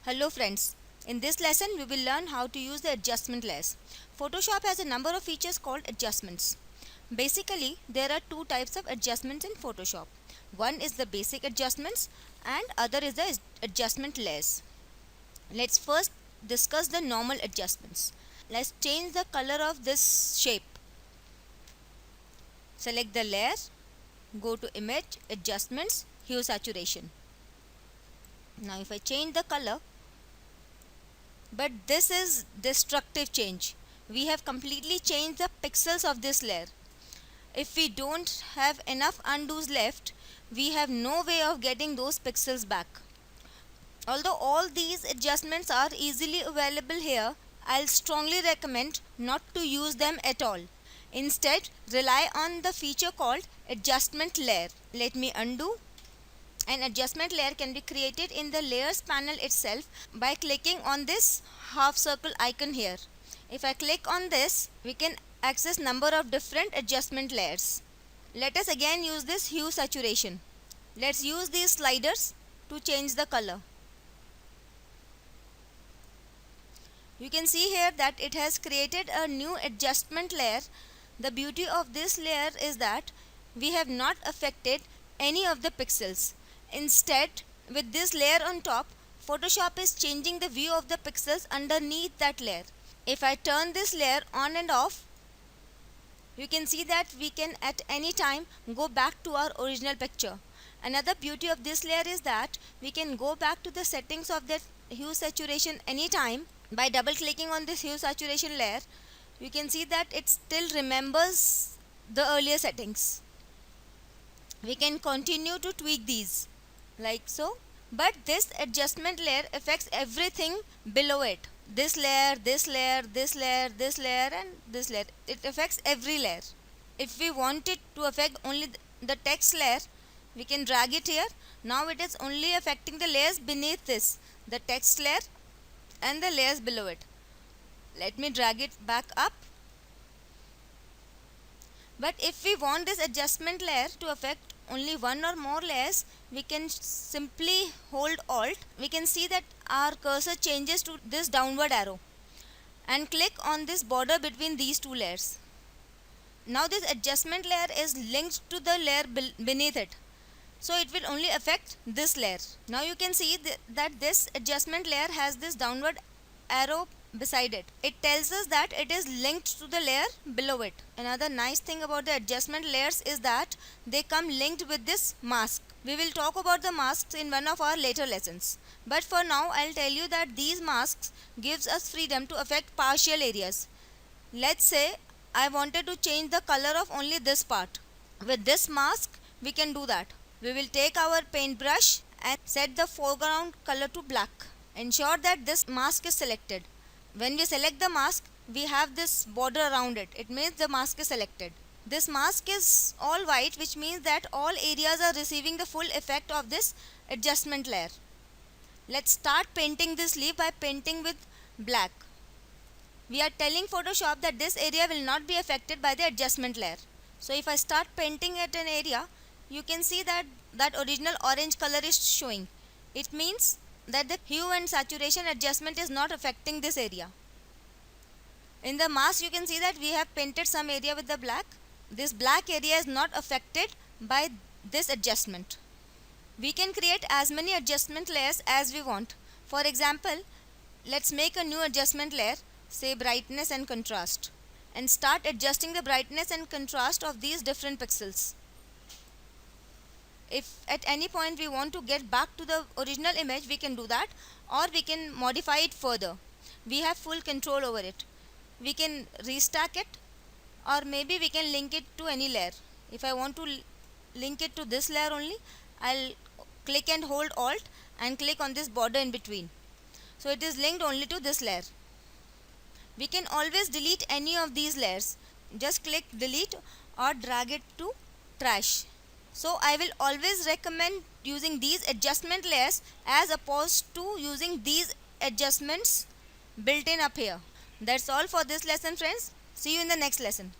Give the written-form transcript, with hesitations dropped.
Hello friends, in this lesson we will learn how to use the adjustment layers. Photoshop has a number of features called adjustments. Basically, there are two types of adjustments in Photoshop. One is the basic adjustments and other is the adjustment layers. Let's first discuss the normal adjustments. Let's change the color of this shape. Select the layer, go to image, adjustments, hue saturation. Now if I change the color, but this is destructive change. We have completely changed the pixels of this layer. If we don't have enough undos left, we have no way of getting those pixels back. Although all these adjustments are easily available here, I'll strongly recommend not to use them at all. Instead, rely on the feature called adjustment layer. Let me undo. An adjustment layer can be created in the layers panel itself by clicking on this half circle icon here. If I click on this, we can access number of different adjustment layers. Let us again use this hue saturation. Let's use these sliders to change the color. You can see here that it has created a new adjustment layer. The beauty of this layer is that we have not affected any of the pixels. Instead, with this layer on top, Photoshop is changing the view of the pixels underneath that layer. If I turn this layer on and off, you can see that we can at any time go back to our original picture. Another beauty of this layer is that we can go back to the settings of that hue saturation anytime by double clicking on this hue saturation layer. You can see that it still remembers the earlier settings. We can continue to tweak these like so, but this adjustment layer affects everything below it. This layer, this layer, this layer, this layer and this layer. It affects every layer. If we want it to affect only the text layer, we can drag it here. Now it is only affecting the layers beneath this, the text layer and the layers below it. Let me drag it back up. But if we want this adjustment layer to affect only one or more layers, we can simply hold Alt. We can see that our cursor changes to this downward arrow and click on this border between these two layers. Now this adjustment layer is linked to the layer beneath it, so it will only affect this layer. Now you can see that this adjustment layer has this downward arrow beside it. It tells us that it is linked to the layer below it. Another nice thing about the adjustment layers is that they come linked with this mask. We will talk about the masks in one of our later lessons. But for now, I'll tell you that these masks gives us freedom to affect partial areas. Let's say I wanted to change the color of only this part. With this mask, we can do that. We will take our paintbrush and set the foreground color to black. Ensure that this mask is selected. When we select the mask, we have this border around it. It means the mask is selected. This mask is all white, which means that all areas are receiving the full effect of this adjustment layer. Let's start painting this leaf by painting with black. We are telling Photoshop that this area will not be affected by the adjustment layer. So if I start painting at an area, you can see that that original orange color is showing. It means that the hue and saturation adjustment is not affecting this area. In the mask, you can see that we have painted some area with the black. This black area is not affected by this adjustment. We can create as many adjustment layers as we want. For example, let's make a new adjustment layer, say brightness and contrast, and start adjusting the brightness and contrast of these different pixels. If at any point we want to get back to the original image, we can do that, or we can modify it further. We have full control over it. We can restack it, or maybe we can link it to any layer. If I want to link it to this layer only, I'll click and hold Alt and click on this border in between. So it is linked only to this layer. We can always delete any of these layers. Just click delete or drag it to trash. So I will always recommend using these adjustment layers as opposed to using these adjustments built in up here. That's all for this lesson, friends. See you in the next lesson.